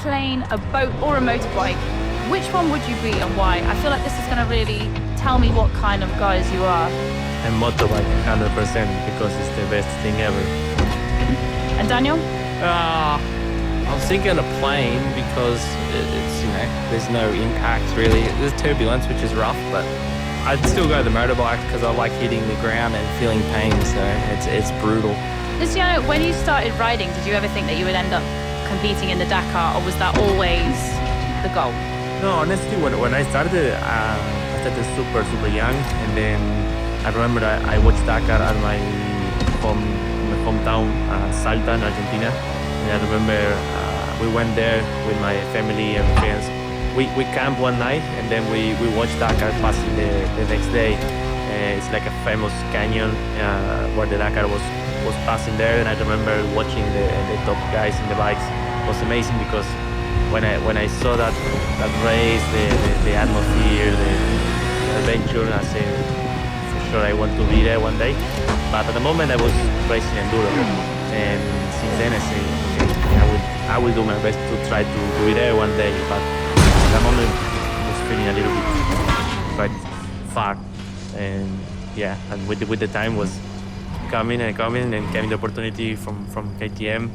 plane, a boat, or a motorbike, which one would you be and why? I feel like this is going to really tell me what kind of guys you are. A motorbike, 100%, because it's the best thing ever. And Daniel? I was thinking a plane because it's, there's no impact really. There's turbulence, which is rough, but I'd still go the motorbike because I like hitting the ground and feeling pain, so it's brutal. Luciano, when you started riding, did you ever think that you would end up competing in the Dakar, or was that always the goal? No, honestly, when I started super young, and then I remember I watched Dakar at my hometown, Salta in Argentina. And I remember we went there with my family and friends. We camped one night, and then we watched Dakar passing the next day. It's like a famous canyon where the Dakar was passing there, and I remember watching the top guys in the bikes. It was amazing because when I saw that race, the atmosphere, the adventure, I said for sure I want to be there one day. But at the moment I was racing enduro, and since then I say okay, I will do my best to try to be there one day. But at the moment I was feeling a little bit quite far, and yeah, and with the time was coming, and came the opportunity from KTM,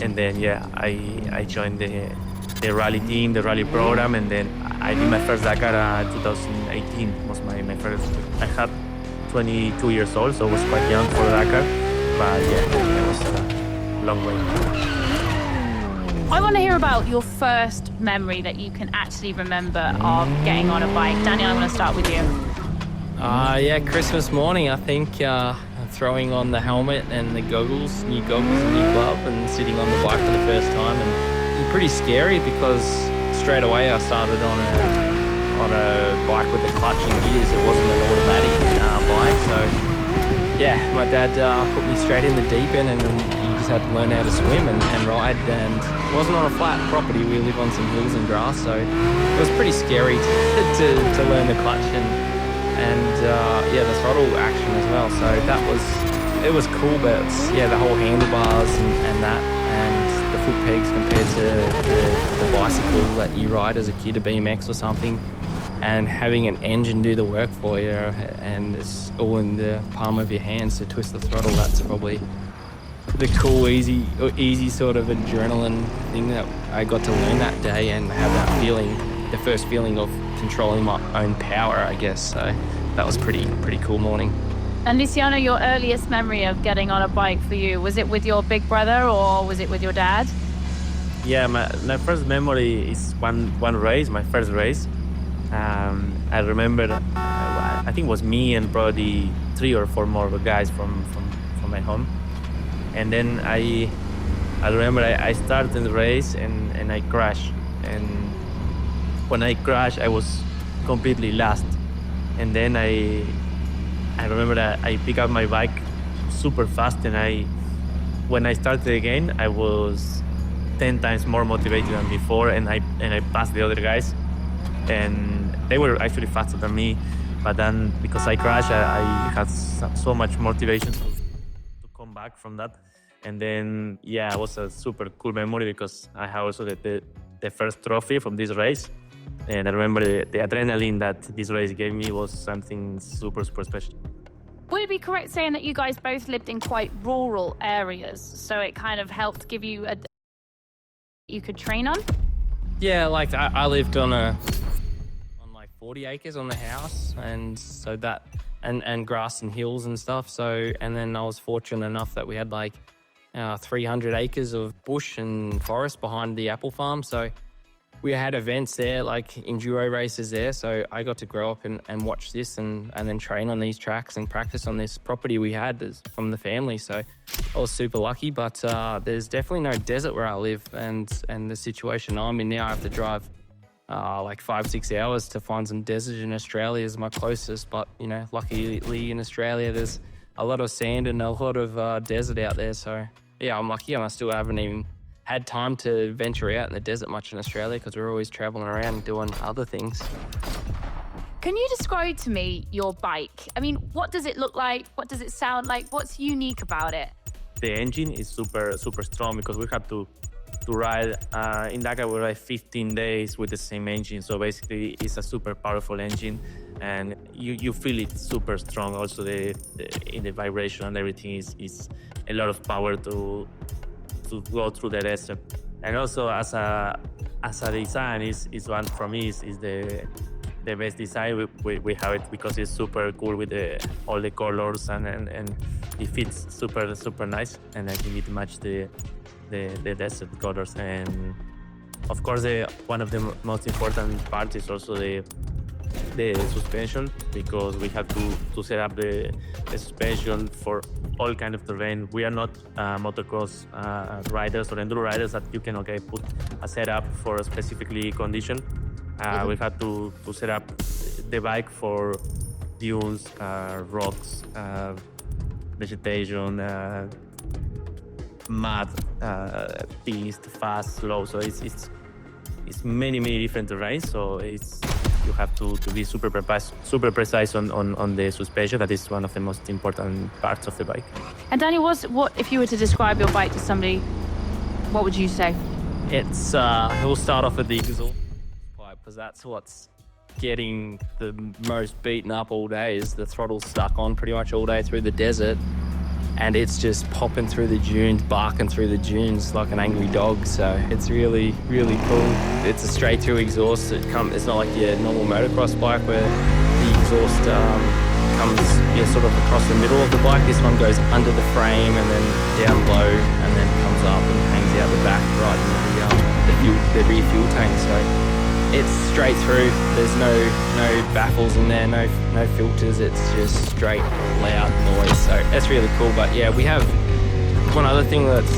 and then yeah, I joined the rally team, the rally program, and then I did my first Dakar 2018 was my first. I had 22 years old, so I was quite young for Dakar, but yeah, it was a long way. I want to hear about your first memory that you can actually remember of getting on a bike. Daniel, I want to start with you. Yeah, Christmas morning, I think, throwing on the helmet and the goggles, new goggles and new glove, and sitting on the bike for the first time. And pretty scary because straight away I started on a bike with a clutch and gears. It wasn't an automatic bike, so yeah, my dad put me straight in the deep end, and you just had to learn how to swim and ride. And it wasn't on a flat property. We live on some hills and grass, so it was pretty scary to learn the clutch and the throttle action as well. So it was cool, but yeah, the whole handlebars and that, and the foot pegs compared to the bicycle that you ride as a kid, a BMX or something, and having an engine do the work for you, and it's all in the palm of your hands to twist the throttle. That's probably the cool, easy sort of adrenaline thing that I got to learn that day, and have that feeling, the first feeling of controlling my own power, I guess. So that was pretty cool morning. And Luciano, your earliest memory of getting on a bike for you, was it with your big brother or was it with your dad? Yeah, my first memory is one race, my first race. I remember, I think it was me and probably 3 or 4 more guys from my home. And then I remember I started the race and I crashed. And when I crashed, I was completely lost. And then I remember that I picked up my bike super fast, and when I started again, I was 10 times more motivated than before, and I passed the other guys, and they were actually faster than me. But then because I crashed, I had so much motivation to come back from that. And then yeah, it was a super cool memory because I have also the first trophy from this race. And I remember the adrenaline that this race gave me was something super special. Would it be correct saying that you guys both lived in quite rural areas, so it kind of helped give you you could train on? Yeah, like I lived on like 40 acres on the house, and so that and grass and hills and stuff. So, and then I was fortunate enough that we had like 300 acres of bush and forest behind the apple farm. So we had events there, like enduro races there. So I got to grow up and watch this and then train on these tracks and practice on this property we had from the family. So I was super lucky, but there's definitely no desert where I live. And the situation I'm in now, I have to drive like 5-6 hours to find some desert in Australia is my closest. But, luckily in Australia, there's a lot of sand and a lot of desert out there. So yeah, I'm lucky, and I still haven't even had time to venture out in the desert much in Australia because we're always traveling around and doing other things. Can you describe to me your bike? I mean, what does it look like? What does it sound like? What's unique about it? The engine is super strong because we have to to ride. In Dakar, we ride 15 days with the same engine. So basically, it's a super powerful engine, and you feel it super strong. Also, in the vibration and everything is a lot of power to go through the desert. And also, as a design, is one for me is the best design. We have it because it's super cool with all the colors and it fits super nice, and I think it matches the desert colors. And of course, one of the most important parts is also the suspension, because we have to set up the suspension for all kind of terrain. We are not motocross riders or enduro riders that you can put a setup for a specifically condition. We had to set up the bike for dunes, rocks, vegetation, mud, piste, fast, slow. So it's many different terrains. So you have to be super precise on the suspension. That is one of the most important parts of the bike. And Daniel, what if you were to describe your bike to somebody, what would you say? It's we'll start off with the exhaust pipe, because that's what's getting the most beaten up all day. Is the throttle's stuck on pretty much all day through the desert, and it's just popping through the dunes, barking through the dunes like an angry dog. So it's really cool. It's a straight through exhaust. It's not like your normal motocross bike where the exhaust comes sort of across the middle of the bike. This one goes under the frame and then down low, and then comes up and hangs out the back right in the rear fuel tank. So it's straight through. There's no baffles in there, no filters. It's just straight loud noise. So that's really cool. But yeah, we have one other thing that's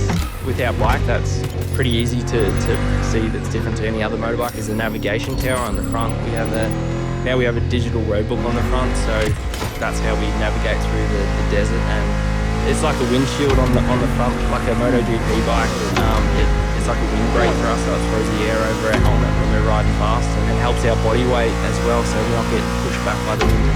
with our bike that's pretty easy to see that's different to any other motorbike is the navigation tower on the front. Now we have a digital roadbook on the front, so that's how we navigate through the desert. And it's like a windshield on the front, like a MotoGP bike. It's like a windbreak for us, so it throws the air over our helmet when we're riding fast, and it helps our body weight as well, so we're not getting pushed back by the wind.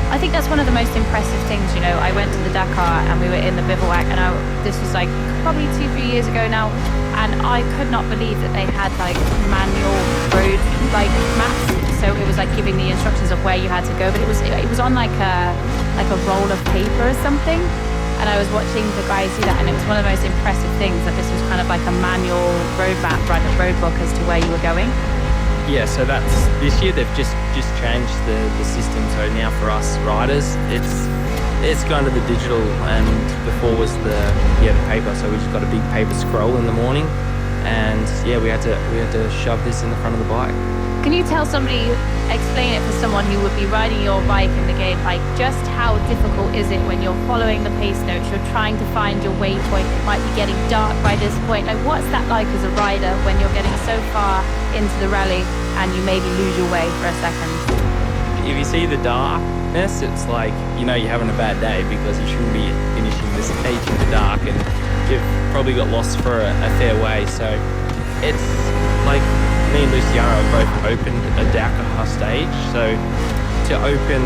I think that's one of the most impressive things. I went to the Dakar and we were in the bivouac, and this was like probably 2-3 years ago now, and I could not believe that they had like manual road like maps. So it was like giving the instructions of where you had to go, but it was on like a roll of paper or something. And I was watching the guys do that, and it was one of the most impressive things that this was kind of like a manual road map, right, a road book as to where you were going. Yeah, so that's this year they've just changed the system. So now for us riders, it's gone to the digital, and before was the paper. So we just got a big paper scroll in the morning, and yeah, we had to shove this in the front of the bike. Can you explain it for someone who would be riding your bike in the game, like just how difficult is it when you're following the pace notes, you're trying to find your waypoint, it might be getting dark by this point. Like, what's that like as a rider when you're getting so far into the rally and you maybe lose your way for a second? If you see the darkness, it's like, you're having a bad day, because you shouldn't be finishing this stage in the dark, and you've probably got lost for a fair way. So it's like, me and Luciano have both opened a Dakar stage, so to open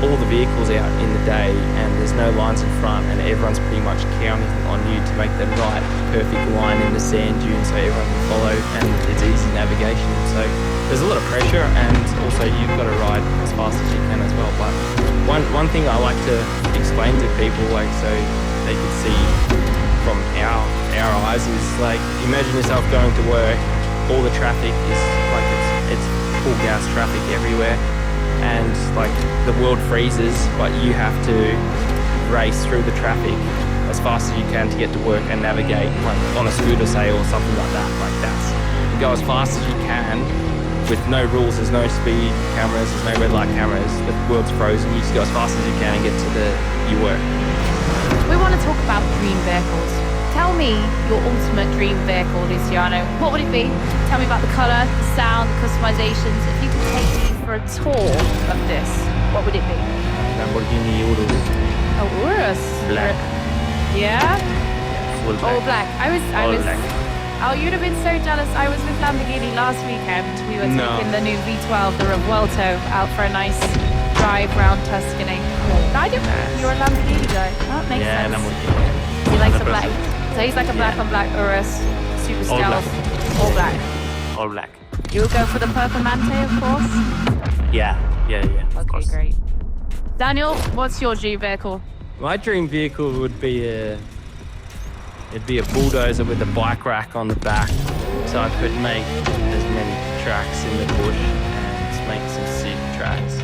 all the vehicles out in the day and there's no lines in front and everyone's pretty much counting on you to make the right perfect line in the sand dune so everyone can follow, and it's easy navigation. So there's a lot of pressure, and also you've got to ride as fast as you can as well. But one thing I like to explain to people, like, so they can see from our eyes, is like, imagine yourself going to work. All the traffic is like it's full gas traffic everywhere, and like the world freezes, but you have to race through the traffic as fast as you can to get to work and navigate, like on a scooter, say, or something like that. Like you go as fast as you can with no rules. There's no speed cameras, there's no red light cameras. The world's frozen. You just go as fast as you can and get to your work. We want to talk about dream vehicles. Tell me your ultimate dream vehicle, Luciano. What would it be? Tell me about the colour, the sound, the customizations. If you could take me for a tour of this, what would it be? Lamborghini Urus. Oh, Urus. Black. Yeah? Full black. All black. I was. Black. Oh, you'd have been so jealous. I was with Lamborghini last weekend. We were taking the new V12, the Revuelto, out for a nice drive round Tuscany. I didn't. You're a Lamborghini guy. That makes sense. Lamborghini. He likes a black. So he's like a black on black Urus. super All stealth, black. all black. All black. You'll go for the Performante, of course. Yeah. Of Okay, course. great. Daniel, what's your dream vehicle? My dream vehicle would be it'd be a bulldozer with a bike rack on the back, so I could make as many tracks in the bush and make some sick tracks,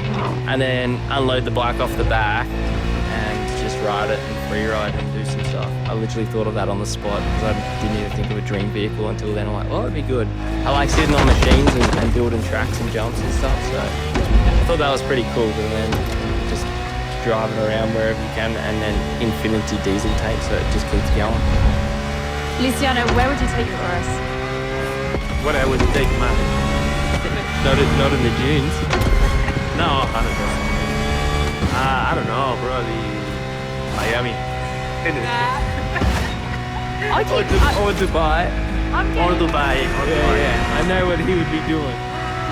and then unload the bike off the back and just ride it and free ride and do some stuff. I literally thought of that on the spot because I didn't even think of a dream vehicle until then. I'm like, oh, it'd be good. I like sitting on machines and building tracks and jumps and stuff, so I thought that was pretty cool. And then just driving around wherever you can, and then infinity diesel tank, so it just keeps going. Luciano, where would you take it for us? What I would take, man? Not in the dunes. No, 100%. I don't know, probably Miami. Or Dubai. I'm Or getting, Dubai. Yeah. I know what he would be doing.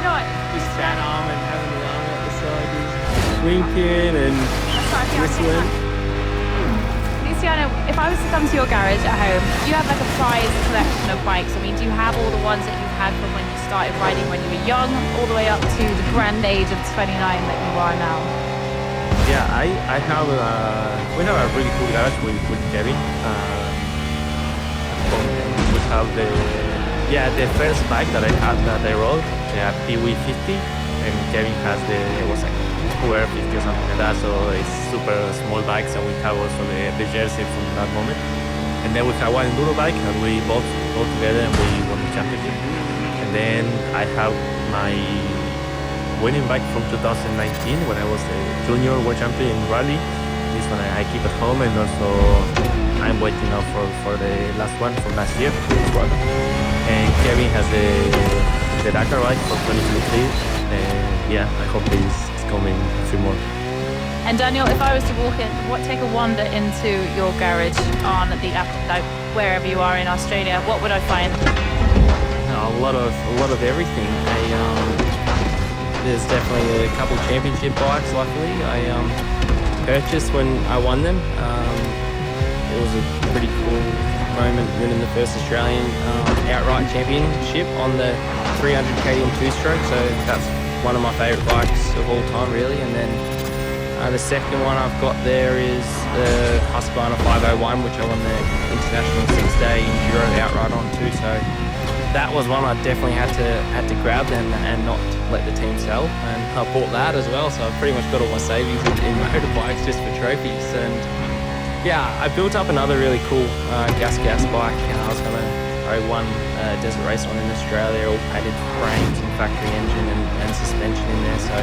you know what? Just fat arm and having the arm out the side, just winking and That's what I think I'll take whistling. that. Luciano, if I was to come to your garage at home, do you have like a prized collection of bikes? I mean, do you have all the ones that you had from when you started riding when you were young, all the way up to the grand age of 29 that you are now? Yeah, I have we have a really cool garage with Kevin. We have the first bike that I had that I rode, the Pee-wee 50, and Kevin has it was like Square 50 or something like that. So it's super small bikes, and we have also the jersey from that moment. And then we have one enduro bike that we both together and we won the championship. And then I have my winning bike from 2019 when I was a junior world champion in rally. This one I keep at home, and also I'm waiting now for the last one from last year. And Kevin has the Dakar bike for 2023. And yeah, I hope it's coming a few more. And Daniel, if I was to take a wander into your garage on the like wherever you are in Australia, what would I find? A lot of everything. There's definitely a couple championship bikes. Luckily, I purchased when I won them. It was a pretty cool moment winning the first Australian outright championship on the 300 KTM two-stroke. So that's one of my favourite bikes of all time, really. And then the second one I've got there is the Husqvarna 501, which I won the international 6-day enduro outright on too. So that was one I definitely had to grab and not let the team sell, and I bought that as well. So I've pretty much got all my savings in motorbikes just for trophies. And yeah, I built up another really cool gas bike. I was I won a desert race on in Australia, all painted frames and factory engine and suspension in there. So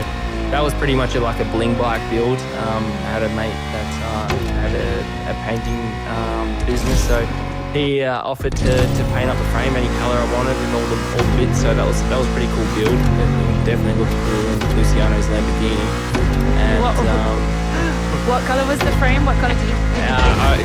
that was pretty much like a bling bike build. I had a mate that had a painting business, so he offered to paint up the frame any color I wanted and all the bits. So that was a pretty cool build. It definitely looked cool in Luciano's Lamborghini. And what color was the frame? What color did you?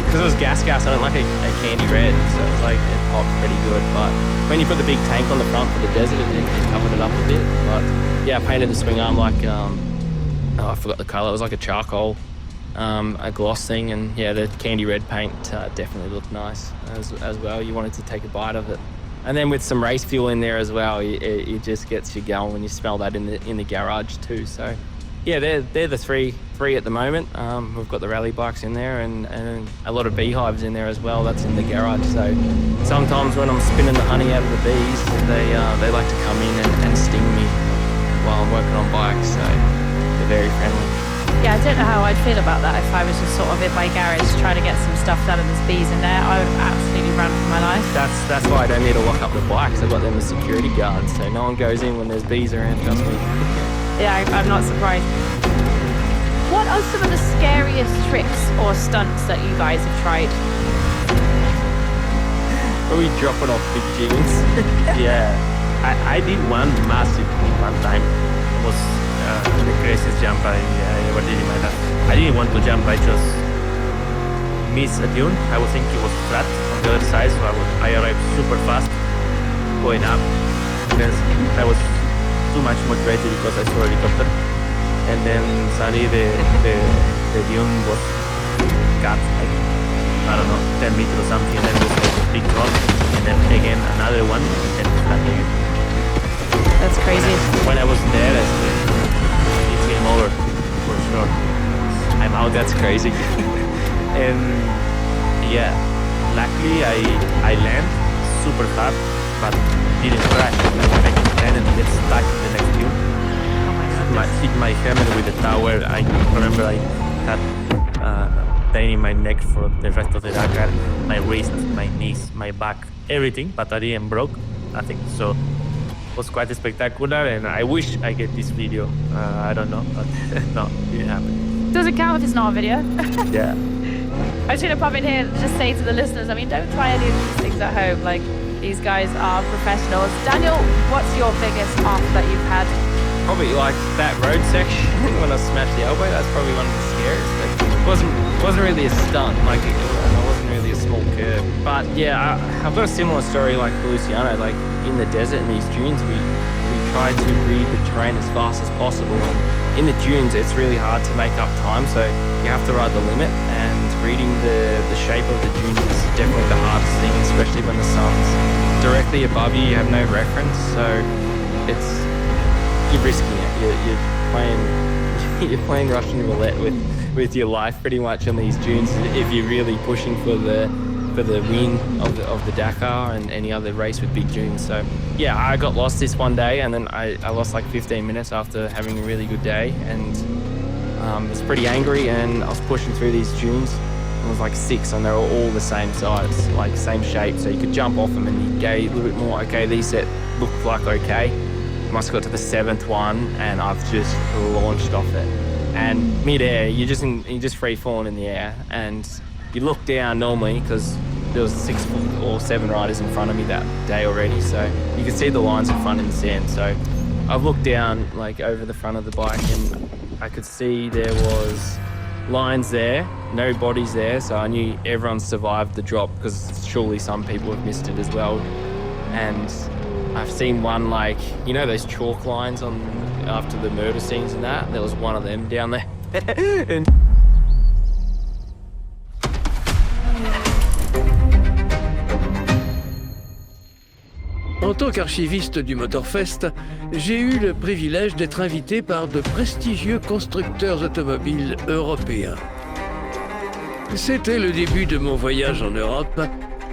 Because it was gas, I don't like a candy red, so it was like it popped pretty good. But when you put the big tank on the front for the desert, it covered it up a bit. But yeah, I painted the swing arm like I forgot the color. It was like a charcoal. A gloss thing, and yeah, the candy red paint definitely looked nice as well. You wanted to take a bite of it, and then with some race fuel in there as well, it just gets you going when you smell that in the garage too. So yeah, they're the three at the moment. We've got the rally bikes in there, and a lot of beehives in there as well. That's in the garage. So sometimes when I'm spinning the honey out of the bees, they like to come in and sting me while I'm working on bikes. So they're very friendly. Yeah, I don't know how I'd feel about that if I was just sort of in my garage trying to get some stuff done and there's bees in there. I would absolutely run for my life. That's why I don't need to lock up the bikes. I've got them as security guards, so no one goes in when there's bees around, trust me. Yeah, I'm not surprised. What are some of the scariest tricks or stunts that you guys have tried? Are we dropping off big jeans? Yeah, I did one massive one time. It was the craziest jump I ever did in my life. I didn't want to jump, I just missed a dune. I was thinking it was flat on the other side, so I arrived super fast going up. Then I was too much motivated because I saw a helicopter. And then suddenly the dune was cut like, I don't know, 10 meters or something, and then it was like big drop, and then again another one, and flat again. That's crazy. When I was there, I said, it's game over, for sure. I'm out. That's crazy. And yeah, luckily I land super hard, but didn't crash. Like I can land and get stuck in the next hill. Hit my helmet with the tower. I remember I had pain in my neck for the rest of the Dakar, my wrist, my knees, my back, everything, but I didn't broke, nothing. So it was quite spectacular, and I wish I get this video. I don't know, but no, it didn't happen. Doesn't count if it's not a video. Yeah. I should have popped in here and just say to the listeners, I mean, don't try any of these things at home. Like, these guys are professionals. Daniel, what's your biggest off that you've had? Probably like that road section when I smashed the elbow. That's probably one of the scariest. Like, wasn't really a stunt. Like, it wasn't really a small curve. But yeah, I've got a similar story like Luciano. Like in the desert in these dunes, we tried to read the terrain as fast as possible. And in the dunes, it's really hard to make up time. So you have to ride the limit. And reading the shape of the dunes is definitely the hardest thing, especially when the sun's directly above you. You have no reference, so you're risking it. You're playing Russian roulette with your life pretty much on these dunes if you're really pushing for the win of the Dakar and any other race with big dunes. So yeah, I got lost this one day, and then I lost like 15 minutes after having a really good day, and I was pretty angry, and I was pushing through these dunes. It was like 6, and they were all the same size, like same shape, so you could jump off them and you gauge a little bit more. Okay, these set looked like okay. Must have got to the 7th one, and I've just launched off it. And mid-air, you're just free falling in the air, and you look down normally because there was 6 or 7 riders in front of me that day already, so you could see the lines in front in the sand. So I've looked down like over the front of the bike, and I could see there was lines there, no bodies there, so I knew everyone survived the drop because surely some people have missed it as well. And I've seen one, like, you know those chalk lines on after the murder scenes and that? There was one of them down there. And en tant qu'archiviste du Motorfest, j'ai eu le privilège d'être invité par de prestigieux constructeurs automobiles européens. C'était le début de mon voyage en Europe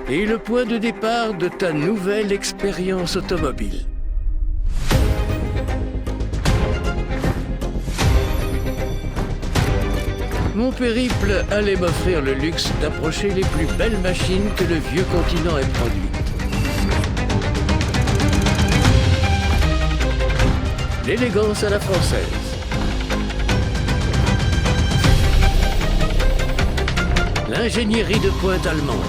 et le point de départ de ta nouvelle expérience automobile. Mon périple allait m'offrir le luxe d'approcher les plus belles machines que le vieux continent ait produites. L'élégance à la française. L'ingénierie de pointe allemande.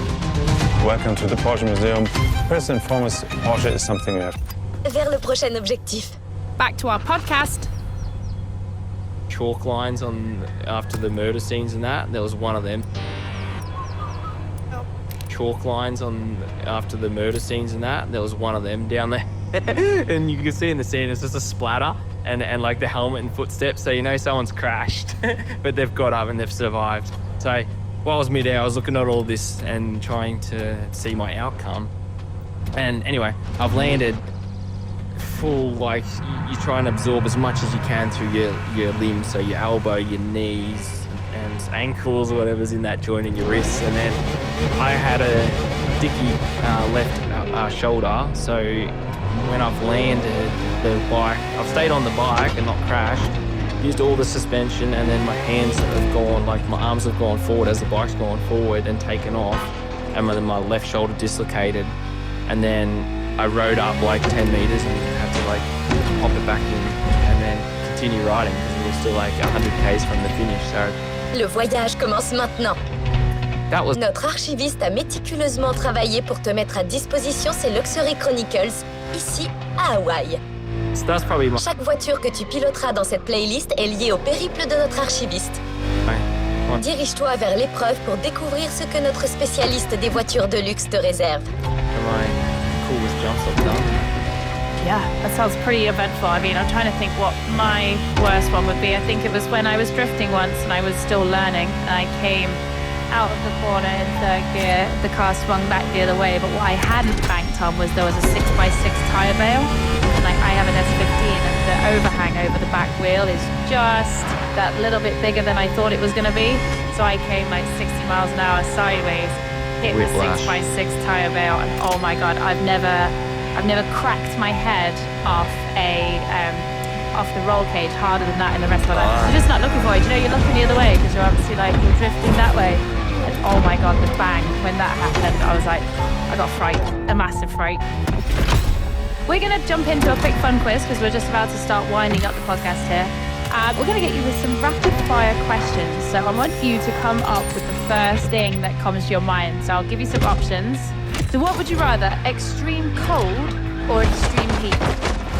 Welcome to the Porsche Museum. First and foremost, Porsche is something we have. Vers le prochain objectif. Back to our podcast. chalk lines on after the murder scenes and that. There was one of them. Chalk lines on after the murder scenes and that. There was one of them down there. And you can see in the scene, it's just a splatter and like the helmet and footsteps. So you know someone's crashed, but they've got up and they've survived. So while I was mid-air, I was looking at all this and trying to see my outcome. And anyway, I've landed full, like, you try and absorb as much as you can through your limbs, so your elbow, your knees, and ankles, or whatever's in that joint in your wrists. And then I had a dicky left shoulder, so when I've landed the bike, I've stayed on the bike and not crashed, used all the suspension, and then my hands have gone, like my arms have gone forward as the bike's gone forward and taken off, and then my left shoulder dislocated. And then I rode up like 10 meters and had to like pop it back in and then continue riding because we were still like 100 k's from the finish. So Le voyage commence maintenant. that was Notre archiviste a méticuleusement travaillé pour te mettre à disposition ces Luxury Chronicles, ici à Hawaï. so that's probably my Chaque voiture que tu piloteras dans cette playlist est liée au périple de notre archiviste. Dirige-toi vers l'épreuve pour découvrir ce que notre spécialiste des voitures de luxe te réserve. my coolest jumps I've done. Yeah, that sounds pretty eventful. I mean, I'm trying to think what my worst one would be. I think it was when I was drifting once and I was still learning, and I came out of the corner in third gear, the car swung back the other way, but what I hadn't banked on was there was a 6x6 tyre bale. Like, I have an S15 and the overhang over the back wheel is just that little bit bigger than I thought it was going to be. So I came like 60 miles an hour sideways, hit the 6x6 tyre bale, and oh my God, I've never cracked my head off the roll cage harder than that in the rest of my life. You're just not looking for it. You know, you're looking the other way because you're obviously like you're drifting that way. And oh my God, the bang when that happened, I was like, I got fright, a massive fright. We're gonna jump into a quick fun quiz because we're just about to start winding up the podcast here. We're gonna get you with some rapid fire questions. So I want you to come up with the first thing that comes to your mind. So I'll give you some options. So what would you rather, extreme cold or extreme heat?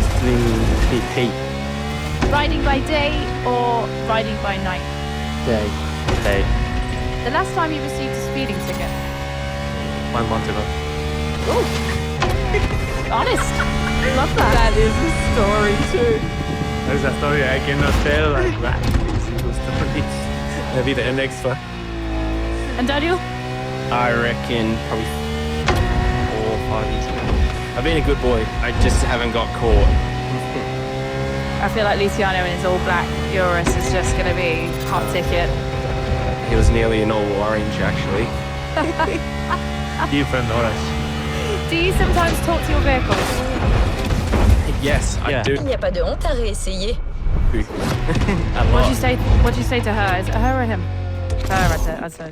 Extreme heat. Riding by day or riding by night? Day. Day. The last time you received a speeding ticket? 1 month ago. Ooh. Honest. Love that. That is a story too. There's a story I cannot tell, like that. It's a good story. Maybe the next one. And Daniel? I reckon probably 4 or 5 years ago. I've been a good boy. I just haven't got caught. I feel like Luciano in his all black Urus is just going to be hot ticket. He was nearly an all orange, actually. Different orange. Do you sometimes talk to your vehicles? Yes, I do. Il n'y a pas de honte à réessayer. A What lot. do you say to her? Is it her or him? Her, I'd say.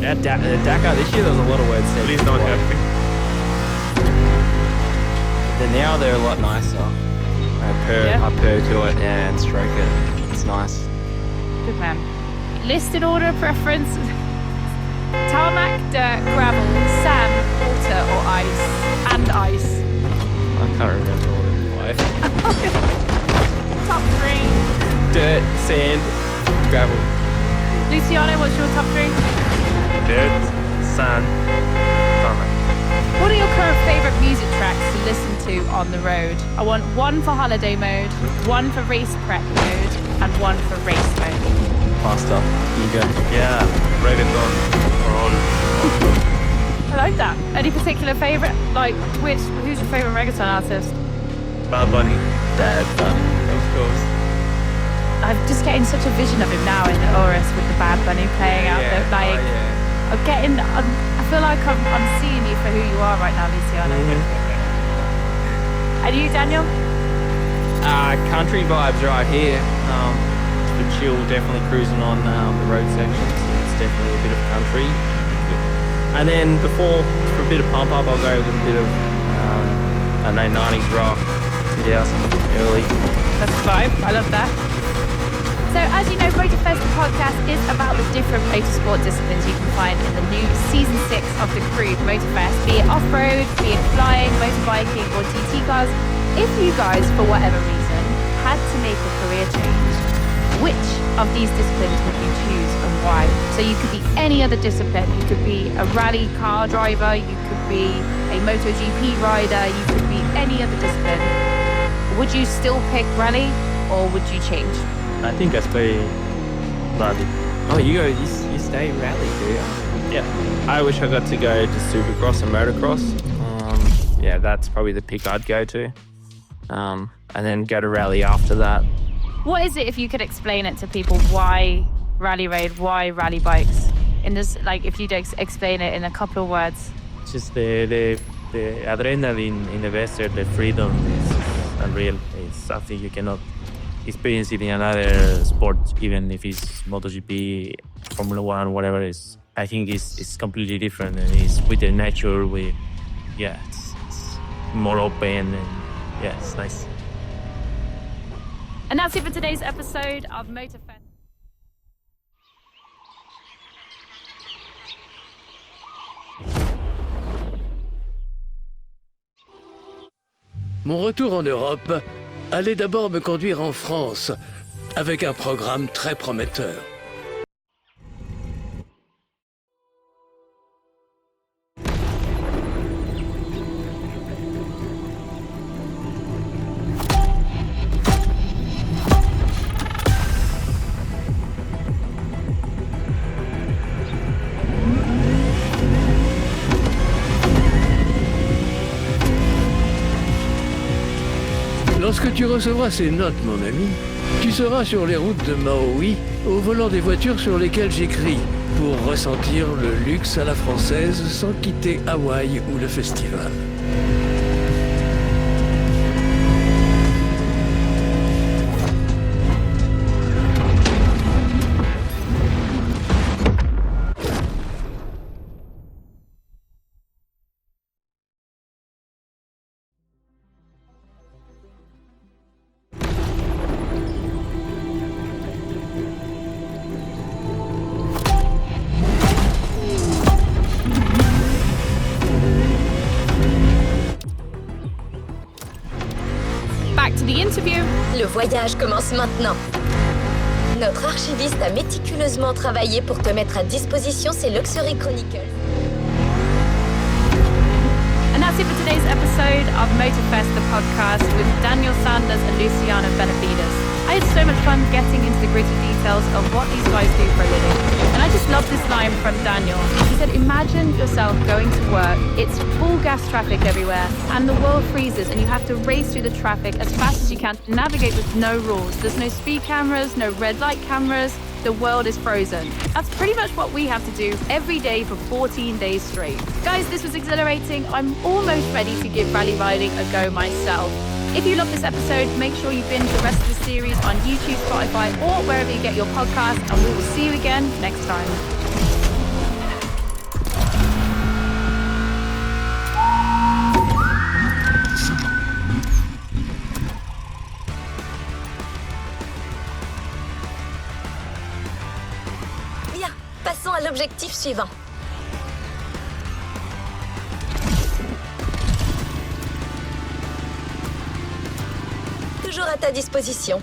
At Dakar this year, there was a lot of words said. Please don't before. hurt me. Then now they're a lot nicer. I purr to it and stroke it. It's nice. Good man. Listed order of preference. Tarmac, dirt, gravel, sand, water or ice. And ice. I can't remember all of the Top 3. Dirt, sand, gravel. Luciano, what's your top 3? Dirt, sand, tarmac. What are your current favourite music tracks to listen to on the road? I want one for holiday mode, one for race prep mode, and one for race mode. Faster. You go. Yeah, reggaeton for all. I like that. Any particular favourite? Like, who's your favourite reggaeton artist? Bad Bunny. Bad Bunny, of course. I'm just getting such a vision of him now in the Urus with the Bad Bunny playing out there. Like, I feel like I'm seeing you for who you are right now, Luciano. And you, Daniel? Country vibes right here. For chill, definitely cruising on the road sections. It's definitely a bit of country. And then for a bit of pump up, I'll go with a bit of, I know, 90s rock, 2000 early. That's the vibe. I love that. So as you know, Motorfest, the podcast, is about the different motorsport disciplines you can find in the new Season 6 of the Crew Motorfest, be it off-road, be it flying, motorbiking or GT cars. If you guys, for whatever reason, had to make a career change, which of these disciplines would you choose and why? So you could be any other discipline. You could be a rally car driver, you could be a MotoGP rider, you could be any other discipline. Would you still pick rally or would you change? I think I stay rally. Oh, you stay rally, do you? Yeah. I wish I got to go to Supercross and Motocross. Yeah, that's probably the pick I'd go to. And then go to rally after that. What is it, if you could explain it to people, why rally raid, why rally bikes? In this, like, if you'd explain it in a couple of words. It's just the adrenaline in the desert, the freedom is unreal. It's something you cannot experience it in another sport, even if it's MotoGP, Formula One, whatever it is. I think it's completely different, and it's with the nature, it's more open, and yeah, it's nice. And that's it for today's episode of Motorfest. Mon retour en Europe allait d'abord me conduire en France, avec un programme très prometteur. Lorsque tu recevras ces notes, mon ami, tu seras sur les routes de Maui, au volant des voitures sur lesquelles j'écris, pour ressentir le luxe à la française sans quitter Hawaï ou le festival. Back to the interview. Le voyage commence maintenant. Notre archiviste a méticuleusement travaillé pour te mettre à disposition ses Luxury Chronicles. And that's it for today's episode of Motorfest, the podcast with Daniel Sanders and Luciano Benavides. I had so much fun getting into the gritty details of what these guys do for a living. And I just love this line from Daniel. He said, imagine yourself going to work, it's full gas traffic everywhere, and the world freezes and you have to race through the traffic as fast as you can to navigate with no rules. There's no speed cameras, no red light cameras. The world is frozen. That's pretty much what we have to do every day for 14 days straight. Guys, this was exhilarating. I'm almost ready to give rally riding a go myself. If you love this episode, make sure you binge the rest of the series on YouTube, Spotify, or wherever you get your podcasts, and we will see you again next time. Bien, passons à l'objectif suivant. Toujours à ta disposition.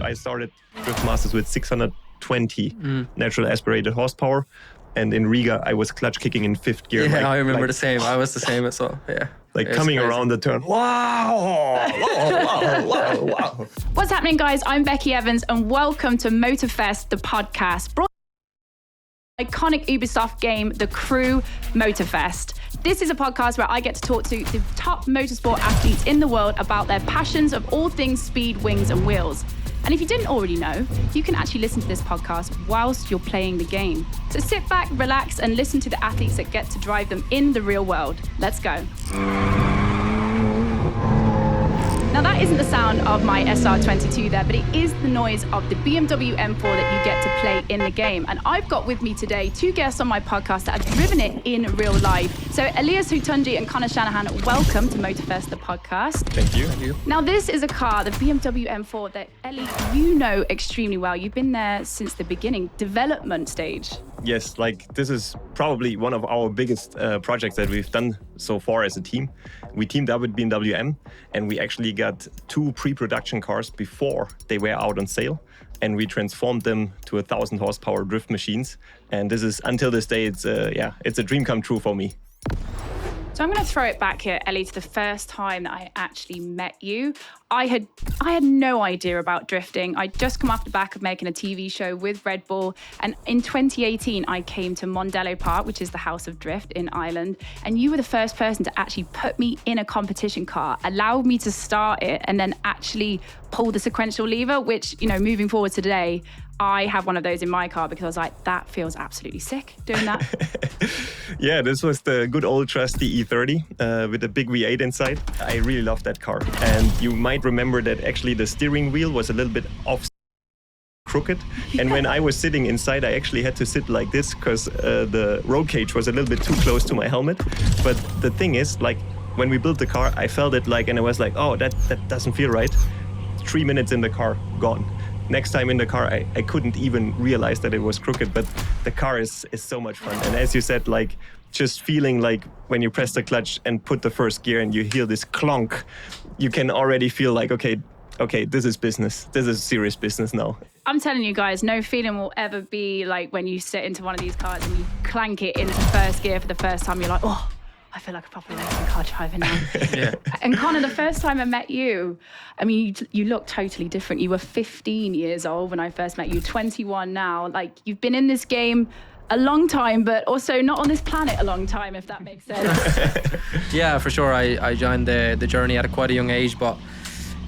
I started Drift Masters with 620 natural aspirated horsepower. And in Riga, I was clutch kicking in 5th gear. Yeah, I remember the same. I was the same as well. Yeah. Like coming crazy. around the turn. Wow! Wow! What's happening, guys? I'm Becky Evans, and welcome to Motorfest, the podcast. Brought iconic Ubisoft game, the Crew Motorfest. This is a podcast where I get to talk to the top motorsport athletes in the world about their passions of all things speed, wings, and wheels. And if you didn't already know, you can actually listen to this podcast whilst you're playing the game. So sit back, relax, and listen to the athletes that get to drive them in the real world. Let's go. Now that isn't the sound of my SR22 there, but it is the noise of the BMW M4 that you get to play in the game. And I've got with me today two guests on my podcast that have driven it in real life. So Elias Hutunji and Connor Shanahan, welcome to Motorfest, the podcast. Thank you. Now this is a car, the BMW M4, that Ellie, you know extremely well. You've been there since the beginning, development stage. Yes, like this is probably one of our biggest projects that we've done so far as a team. We teamed up with BMW M, and we actually got 2 pre-production cars before they were out on sale, and we transformed them to 1,000 horsepower drift machines. And this is, until this day, it's a dream come true for me. So I'm going to throw it back here, Ellie, to the first time that I actually met you. I had no idea about drifting. I'd just come off the back of making a TV show with Red Bull. And in 2018, I came to Mondello Park, which is the House of Drift in Ireland. And you were the first person to actually put me in a competition car, allowed me to start it, and then actually pull the sequential lever, which, you know, moving forward to today, I have one of those in my car because I was like, that feels absolutely sick doing that. Yeah, this was the good old trusty E30 with a big V8 inside. I really love that car. And you might remember that actually the steering wheel was a little bit off crooked. And when I was sitting inside, I actually had to sit like this because the roll cage was a little bit too close to my helmet. But the thing is, like, when we built the car, I felt it like, and I was like, oh, that doesn't feel right. 3 minutes in the car, gone. Next time in the car, I couldn't even realize that it was crooked, but the car is so much fun. And as you said, like, just feeling like when you press the clutch and put the first gear and you hear this clonk, you can already feel like, okay, this is business. This is serious business now. I'm telling you guys, no feeling will ever be like when you sit into one of these cars and you clank it into first gear for the first time. You're like, oh, I feel like a proper racing car driver now. Yeah. And Connor, the first time I met you, I mean, you look totally different. You were 15 years old when I first met you, 21 now. Like, you've been in this game a long time, but also not on this planet a long time, if that makes sense. Yeah, for sure. I joined the journey at quite a young age, but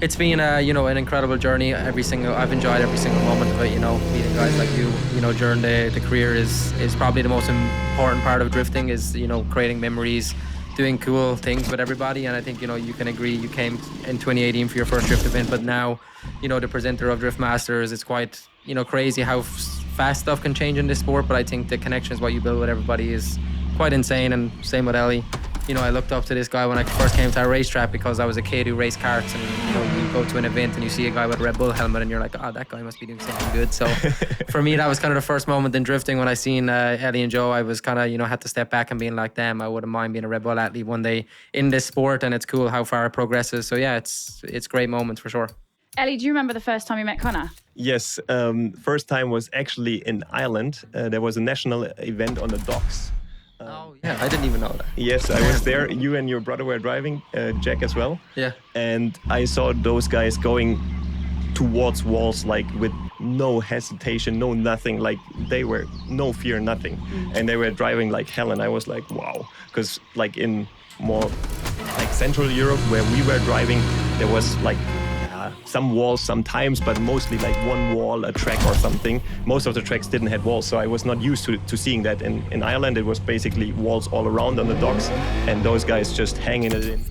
it's been an incredible journey. I've enjoyed every single moment of it. You know, meeting guys like you, during the career is probably the most important part of drifting. Is creating memories, doing cool things with everybody. And I think you can agree. You came in 2018 for your first drift event, but now the presenter of Drift Masters. It's quite crazy how fast stuff can change in this sport. But I think the connections what you build with everybody is quite insane. And same with Ellie. I looked up to this guy when I first came to our racetrack because I was a kid who raced karts, and you go to an event and you see a guy with a Red Bull helmet and you're like, oh, that guy must be doing something good. So for me, that was kind of the first moment in drifting when I seen Ellie and Joe. I was kind of had to step back and being like them. I wouldn't mind being a Red Bull athlete one day in this sport, and it's cool how far it progresses. So yeah, it's great moments for sure. Ellie, do you remember the first time you met Connor? Yes, first time was actually in Ireland. There was a national event on the docks. Oh yeah, I didn't even know that. Yes, I was there. You and your brother were driving, Jack as well. Yeah. And I saw those guys going towards walls like with no hesitation, no nothing. Like they were no fear, nothing. And they were driving like hell. And I was like, wow. Because like in more like Central Europe where we were driving, there was like some walls sometimes, but mostly like one wall, a track or something. Most of the tracks didn't have walls, so I was not used to seeing that. In Ireland, it was basically walls all around on the docks, and those guys just hanging it in.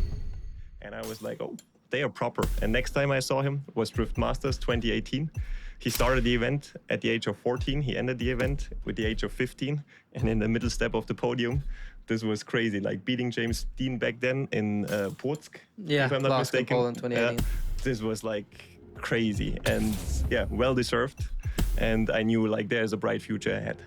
And I was like, oh, they are proper. And next time I saw him was Drift Masters 2018. He started the event at the age of 14. He ended the event with the age of 15. And in the middle step of the podium, this was crazy. Like beating James Dean back then in Płock, if I'm not mistaken. Poland 2018. This was like crazy and yeah, well deserved. And I knew like there's a bright future ahead.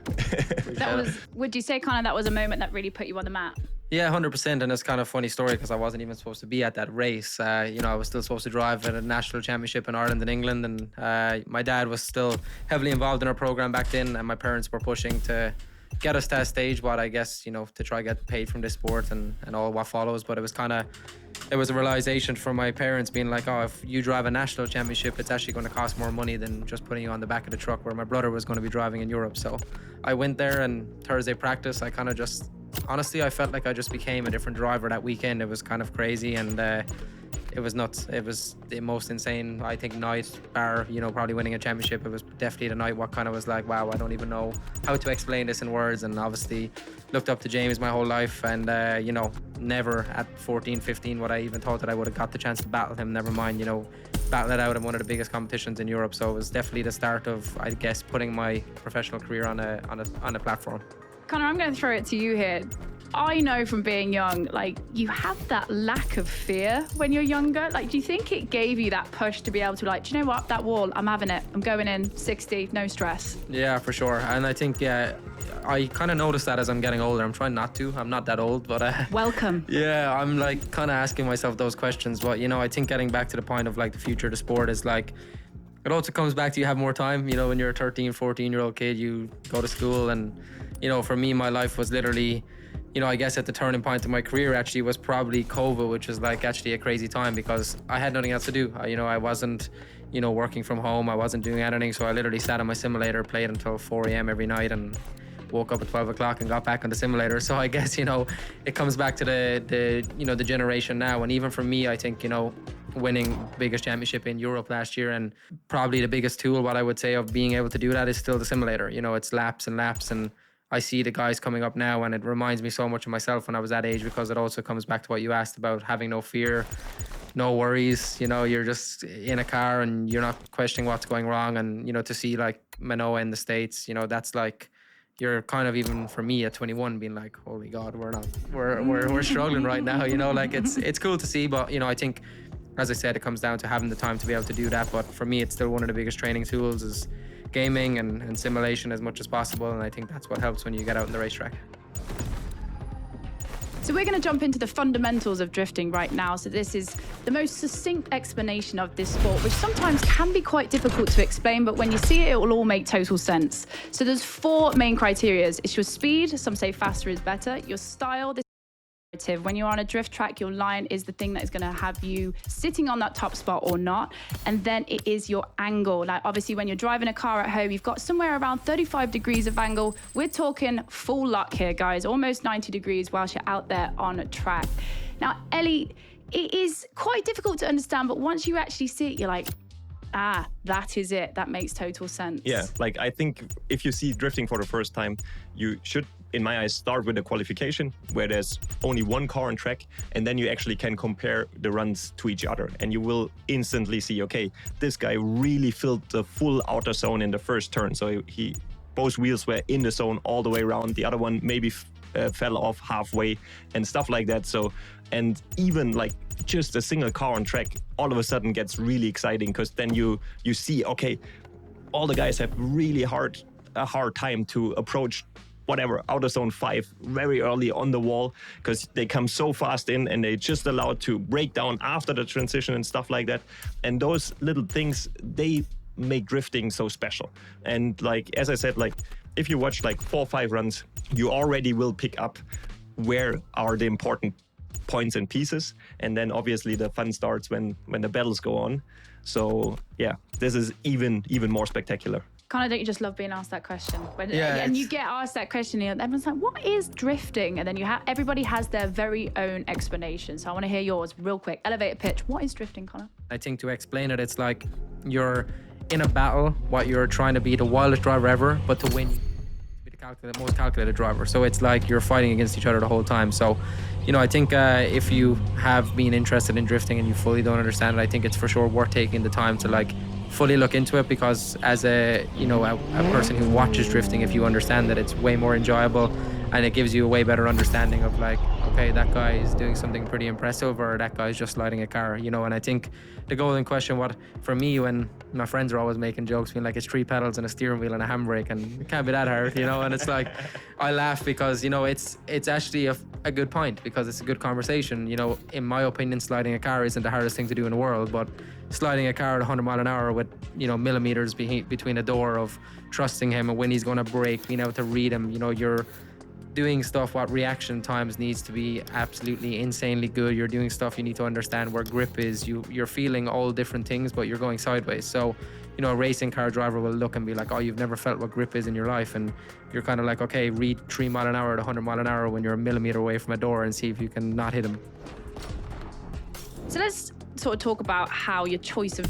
Would you say, Connor, that was a moment that really put you on the map? Yeah, 100%. And it's kind of a funny story because I wasn't even supposed to be at that race. You know, I was still supposed to drive at a national championship in Ireland and England. And my dad was still heavily involved in our program back then. And my parents were pushing to get us to a stage, what I guess, you know, to try get paid from this sport and all what follows. But it was a realization from my parents being like, oh, if you drive a national championship, it's actually going to cost more money than just putting you on the back of the truck where my brother was going to be driving in Europe. So I went there, and Thursday practice, I kind of just, honestly, I felt like I just became a different driver that weekend. It was kind of crazy, and it was nuts. It was the most insane, I think, night, bar, you know, probably winning a championship. It was definitely the night what kind of was like, wow, I don't even know how to explain this in words. And obviously looked up to James my whole life, and you know, never at 14, 15 would I even thought that I would have got the chance to battle him, never mind, you know, battle it out in one of the biggest competitions in Europe. So it was definitely the start of, I guess, putting my professional career on a platform. Connor, I'm going to throw it to you here. I know from being young, like, you have that lack of fear when you're younger. Like, do you think it gave you that push to be able to, like, do you know what, that wall, I'm having it. I'm going in 60, no stress. Yeah, for sure. And I think, yeah, I kind of noticed that as I'm getting older. I'm trying not to. I'm not that old, but welcome. Yeah, I'm like kind of asking myself those questions. But, you know, I think getting back to the point of like the future of the sport is like, it also comes back to you have more time. You know, when you're a 13, 14-year-old kid, you go to school. And, you know, for me, my life was literally, you know, I guess at the turning point of my career actually was probably COVID, which was like actually a crazy time because I had nothing else to do. You know, I wasn't, you know, working from home. I wasn't doing anything. So I literally sat on my simulator, played until 4 a.m. every night, and woke up at 12 o'clock and got back on the simulator. So I guess, you know, it comes back to the you know, the generation now. And even for me, I think, you know, winning biggest championship in Europe last year, and probably the biggest tool, what I would say, of being able to do that is still the simulator. You know, it's laps and laps, and I see the guys coming up now, and it reminds me so much of myself when I was that age, because it also comes back to what you asked about having no fear, no worries. You know, you're just in a car and you're not questioning what's going wrong. And, you know, to see like Manoa in the States, you know, that's like, you're kind of, even for me at 21, being like, holy God, we're struggling right now. You know, like it's cool to see, but, you know, I think, as I said, it comes down to having the time to be able to do that. But for me, it's still one of the biggest training tools is gaming and simulation as much as possible. And I think that's what helps when you get out on the racetrack. So we're going to jump into the fundamentals of drifting right now. So this is the most succinct explanation of this sport, which sometimes can be quite difficult to explain, but when you see it, it will all make total sense. So there's 4 main criteria. It's your speed, some say faster is better, your style. When you're on a drift track, your line is the thing that is going to have you sitting on that top spot or not. And then it is your angle. Like, obviously, when you're driving a car at home, you've got somewhere around 35 degrees of angle. We're talking full luck here, guys, almost 90 degrees whilst you're out there on a track. Now, Ellie, it is quite difficult to understand, but once you actually see it, you're like, ah, that is it. That makes total sense. Yeah, like, I think if you see drifting for the first time, you should, in my eyes, start with the qualification, where there's only one car on track, and then you actually can compare the runs to each other, and you will instantly see, okay, this guy really filled the full outer zone in the first turn, so he both wheels were in the zone all the way around. The other one maybe fell off halfway and stuff like that. So, and even like just a single car on track all of a sudden gets really exciting, because then you see, okay, all the guys have really a hard time to approach whatever, outer zone 5 very early on the wall, because they come so fast in and they just allowed to break down after the transition and stuff like that. And those little things, they make drifting so special. And like, as I said, like, if you watch like 4 or 5 runs, you already will pick up where are the important points and pieces. And then obviously the fun starts when the battles go on. So yeah, this is even more spectacular. Kind of, don't you just love being asked that question? Yeah, and you get asked that question, and everyone's like, what is drifting? And then everybody has their very own explanation. So I want to hear yours real quick. Elevator pitch. What is drifting, Connor? I think to explain it, it's like you're in a battle, what you're trying to be the wildest driver ever, but to win, be the most calculated driver. So it's like you're fighting against each other the whole time. So, you know, I think if you have been interested in drifting and you fully don't understand it, I think it's for sure worth taking the time to like fully look into it, because as a person who watches drifting, if you understand that, it's way more enjoyable, and it gives you a way better understanding of like, okay, that guy is doing something pretty impressive, or that guy's just sliding a car, you know. And I think the golden question, what for me, when my friends are always making jokes, being like, it's 3 pedals and a steering wheel and a handbrake, and it can't be that hard, you know. And it's like, I laugh because, you know, it's actually a good point, because it's a good conversation. You know, in my opinion, sliding a car isn't the hardest thing to do in the world, but sliding a car at 100 mile an hour with, you know, millimeters between a door, of trusting him and when he's going to brake, being able to read him, you know, you're doing stuff, what reaction times needs to be absolutely insanely good. You're doing stuff, you need to understand where grip is. You're feeling all different things, but you're going sideways. So, you know, a racing car driver will look and be like, oh, you've never felt what grip is in your life. And you're kind of like, okay, read 3 mile an hour at 100 mile an hour when you're a millimeter away from a door and see if you can not hit him. So let's sort of talk about how your choice of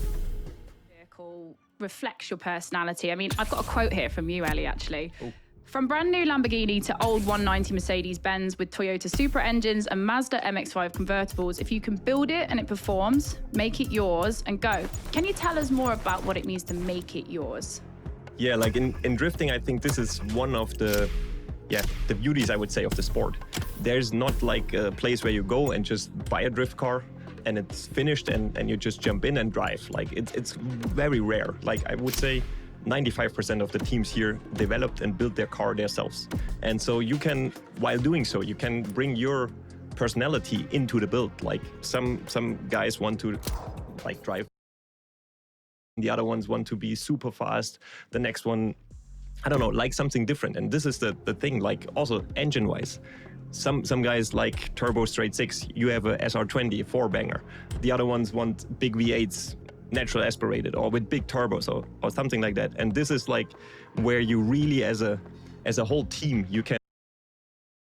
vehicle reflects your personality. I mean, I've got a quote here from you, Ellie, actually. Ooh. From brand new Lamborghini to old 190 Mercedes-Benz with Toyota Supra engines and Mazda MX-5 convertibles, if you can build it and it performs, make it yours and go. Can you tell us more about what it means to make it yours? Yeah, like in drifting, I think this is one of the beauties, I would say, of the sport. There's not like a place where you go and just buy a drift car and it's finished and you just jump in and drive. Like it's very rare. Like I would say 95% of the teams here developed and built their car themselves. And so you can, while doing so, you can bring your personality into the build. Like some guys want to like drive. The other ones want to be super fast. The next one, I don't know, like something different. And this is the thing, like also engine-wise. Some guys like turbo straight 6. You have a SR20 4-banger. The other ones want big V8s, natural aspirated, or with big turbos or something like that. And this is like where you really, as a whole team, you can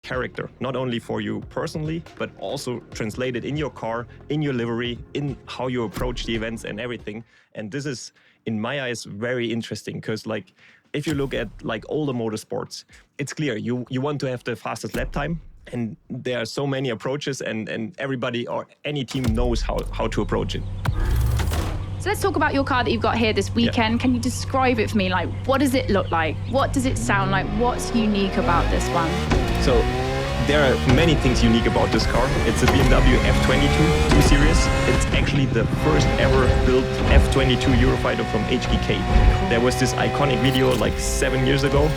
character, not only for you personally, but also translate it in your car, in your livery, in how you approach the events and everything. And this is, in my eyes, very interesting, because like if you look at like older motorsports, it's clear you want to have the fastest lap time, and there are so many approaches, and everybody or any team knows how to approach it. So let's talk about your car that you've got here this weekend. Yeah. Can you describe it for me? Like, what does it look like? What does it sound like? What's unique about this one? So there are many things unique about this car. It's a BMW F22 2 Series. It's actually the first ever built F22 Eurofighter from HKK. There was this iconic video like 7 years ago.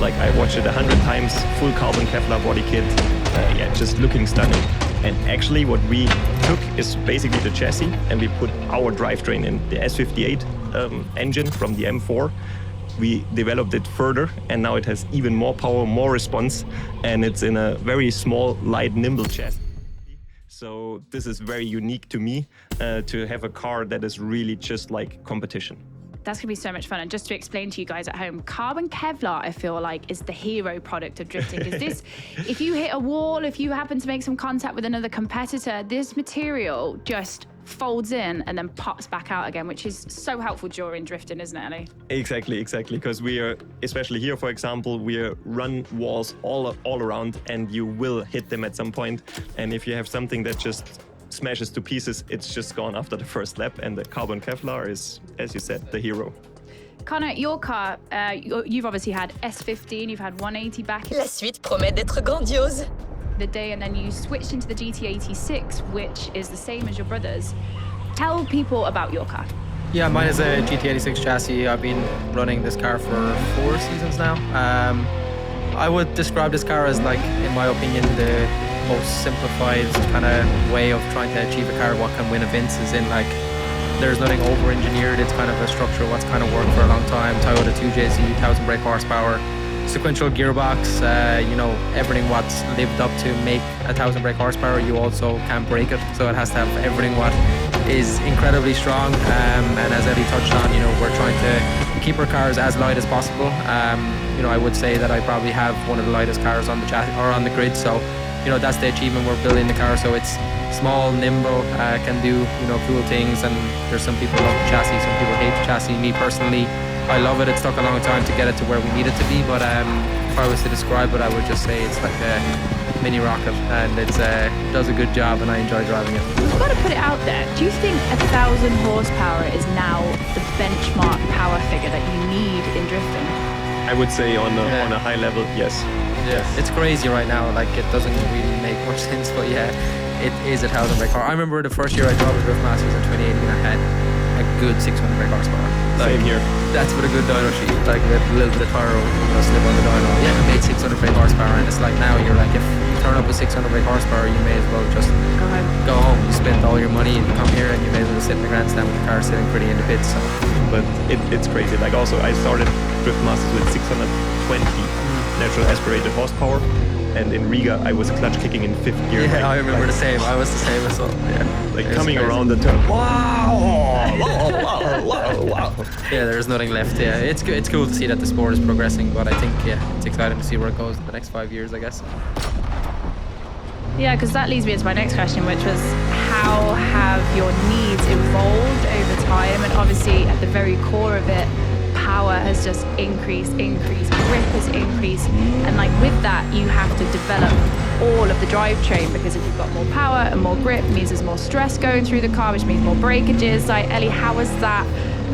Like I watched it 100 times, full carbon Kevlar body kit. Just looking stunning. And actually what we took is basically the chassis, and we put our drivetrain in the S58 engine from the M4. We developed it further, and now it has even more power, more response, and it's in a very small, light, nimble chassis. So this is very unique to me, to have a car that is really just like competition. That's going to be so much fun. And just to explain to you guys at home, carbon Kevlar, I feel like, is the hero product of drifting. Is this, if you hit a wall, if you happen to make some contact with another competitor, this material just folds in and then pops back out again, which is so helpful during drifting, isn't it, Ellie? Exactly. Because we are, especially here, for example, we run walls all around, and you will hit them at some point. And if you have something that just smashes to pieces, it's just gone after the first lap, and the carbon Kevlar is, as you said, the hero. Connor, your car, you've obviously had S15, you've had 180 back. La suite promet d'être grandiose. The day, and then you switched into the GT86, which is the same as your brother's. Tell people about your car. Yeah, mine is a GT86 chassis. I've been running this car for 4 seasons now. I would describe this car as, like, in my opinion, the most simplified kind of way of trying to achieve a car what can win events, is in like there's nothing over-engineered. It's kind of a structure what's kind of worked for a long time. Toyota 2JZ, 1000 brake horsepower, sequential gearbox, you know, everything what's lived up to make 1000 brake horsepower, you also can't break it. So it has to have everything what is incredibly strong. And as Eddie touched on, you know, we're trying to keep our cars as light as possible. You know, I would say that I probably have one of the lightest cars on the chassis or on the grid. So, you know, that's the achievement. We're building the car so it's small, nimble, can do, you know, cool things. And there's some people love the chassis, some people hate the chassis. Me personally, I love it. It took a long time to get it to where we need it to be, but if I was to describe it, I would just say it's like a mini rocket, and it does a good job, and I enjoy driving it. We've got to put it out there. Do you think 1000 horsepower is now the benchmark power figure that you need in drifting? I would say on a high level, yes. Yeah, it's crazy right now. Like, it doesn't really make much sense, but yeah, it is a 1,000 brake horsepower. I remember the first year I drove a Drift Masters in 2018, I had a good 600 brake horsepower. Same here. That's with a good dyno sheet, like with a little bit of tire slip on the dyno. Yeah, it made 600 brake horsepower, and it's like now you're like, if you turn up with 600 brake horsepower, you may as well just go home. You spend all your money and you come here and you may as well sit in the grandstand with the car sitting pretty in the pits. So. But it's crazy. Like, also, I started Drift Masters with 620 natural aspirated horsepower, and in Riga I was clutch kicking in 5th gear. Yeah, I remember the same. I was the same as well. Yeah, like coming around the turn. Wow! Yeah, there's nothing left. Yeah, it's good. It's cool to see that the sport is progressing, but I think it's exciting to see where it goes in the next 5 years, I guess. Yeah, because that leads me into my next question, which was how have your needs evolved over time? And obviously, at the very core of it, power has just increased, grip has increased, and like with that, you have to develop all of the drivetrain, because if you've got more power and more grip, it means there's more stress going through the car, which means more breakages. Like, Ellie, how has that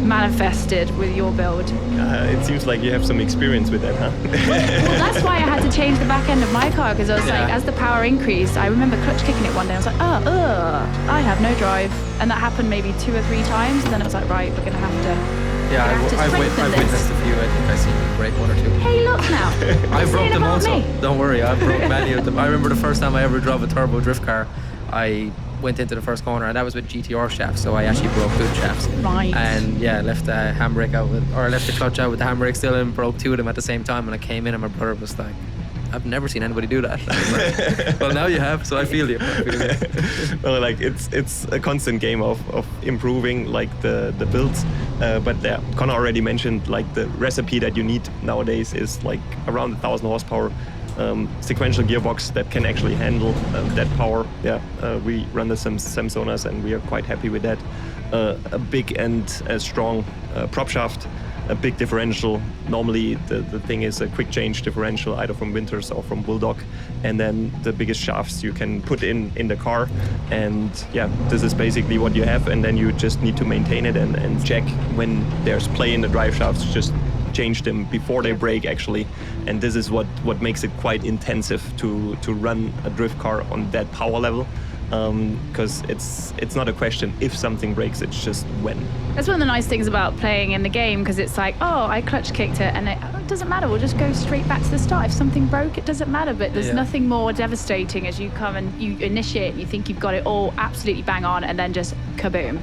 manifested with your build? It seems like you have some experience with that, huh? Well, that's why I had to change the back end of my car, because I was like, as the power increased, I remember clutch kicking it one day. I was like, I have no drive, and that happened maybe 2 or 3 times, and then I was like, right, we're gonna have to. Yeah, I've witnessed a few. I think I've seen you break 1 or 2. Hey, look now. I broke them also. Don't worry, I broke many of them. I remember the first time I ever drove a turbo drift car, I went into the first corner, and that was with GTR shafts, so I actually broke good shafts. Right. And yeah, left the handbrake out left the clutch out with the handbrake still, and broke 2 of them at the same time. And I came in, and my brother was like, I've never seen anybody do that. I was like, well, now you have, so I feel you. Well, like it's a constant game of improving like the builds. But yeah, Connor already mentioned like the recipe that you need nowadays is like around 1,000 horsepower. Sequential gearbox that can actually handle that power. Yeah, we run the Samsonas, and we are quite happy with that. A big and a strong prop shaft. A big differential. Normally the thing is a quick change differential, either from Winters or from Bulldog, and then the biggest shafts you can put in the car. And yeah, this is basically what you have, and then you just need to maintain it and check when there's play in the drive shafts, just change them before they break actually. And this is what makes it quite intensive to run a drift car on that power level. Because it's not a question if something breaks, it's just when. That's one of the nice things about playing in the game, because it's like, I clutch kicked it, and it doesn't matter, we'll just go straight back to the start. If something broke, it doesn't matter, but there's nothing more devastating as you come and you initiate, you think you've got it all absolutely bang on, and then just kaboom.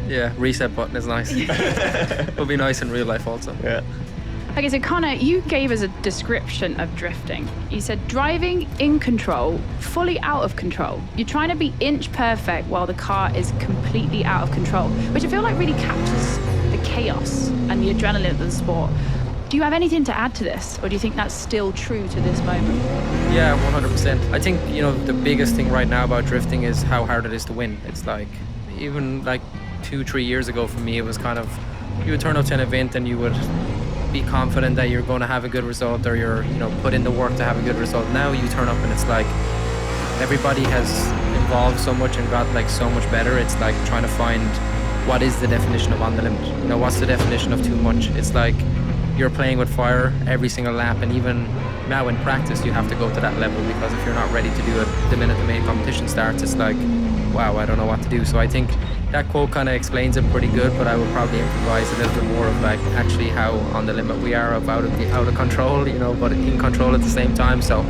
Yeah, reset button is nice. It'll be nice in real life also. Yeah. Okay, so Connor, you gave us a description of drifting. You said driving in control, fully out of control. You're trying to be inch perfect while the car is completely out of control, which I feel like really captures the chaos and the adrenaline of the sport. Do you have anything to add to this, or do you think that's still true to this moment? Yeah, 100%. I think, the biggest thing right now about drifting is how hard it is to win. It's like, even like 2-3 years ago for me, it was kind of, you would turn up to an event and you would be confident that you're going to have a good result, or you're put in the work to have a good result. Now you turn up and it's like everybody has evolved so much and got like so much better. It's like trying to find what is the definition of on the limit, what's the definition of too much. It's like you're playing with fire every single lap, and even now in practice you have to go to that level, because if you're not ready to do it the minute the main competition starts, it's like, wow, I don't know what to do. So I think that quote kind of explains it pretty good, but I would probably improvise a little bit more of like actually how on the limit we are, of out of control, but in control at the same time. So,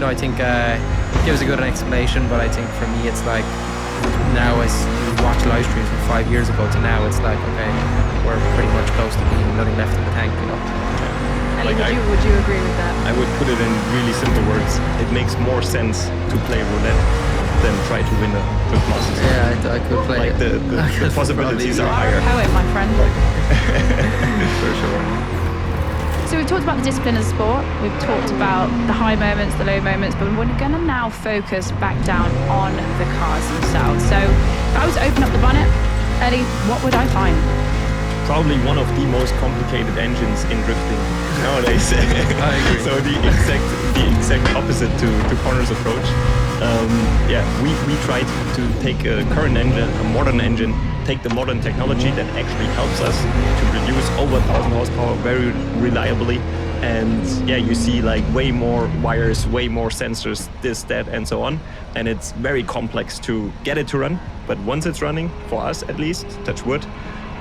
I think it gives a good explanation, but I think for me it's like, now as you watch live streams from 5 years ago to now, it's like, okay, we're pretty much close to being nothing left in the tank, Ellie, would you agree with that? I would put it in really simple words. It makes more sense to play roulette than try to win a Drift Masters. Yeah, I could play like the possibilities are higher. Poet, my friend. For sure. So we've talked about the discipline of the sport, we've talked about the high moments, the low moments, but we're going to now focus back down on the cars themselves. So if I was to open up the bonnet, Ellie, what would I find? Probably one of the most complicated engines in drifting nowadays. I agree. So the exact opposite to Connor's approach. We tried to take a current engine, a modern engine, take the modern technology that actually helps us to produce over 1,000 horsepower very reliably, And yeah, you see like way more wires, way more sensors, this, that, and so on. And it's very complex to get it to run. But once it's running, for us at least, touch wood,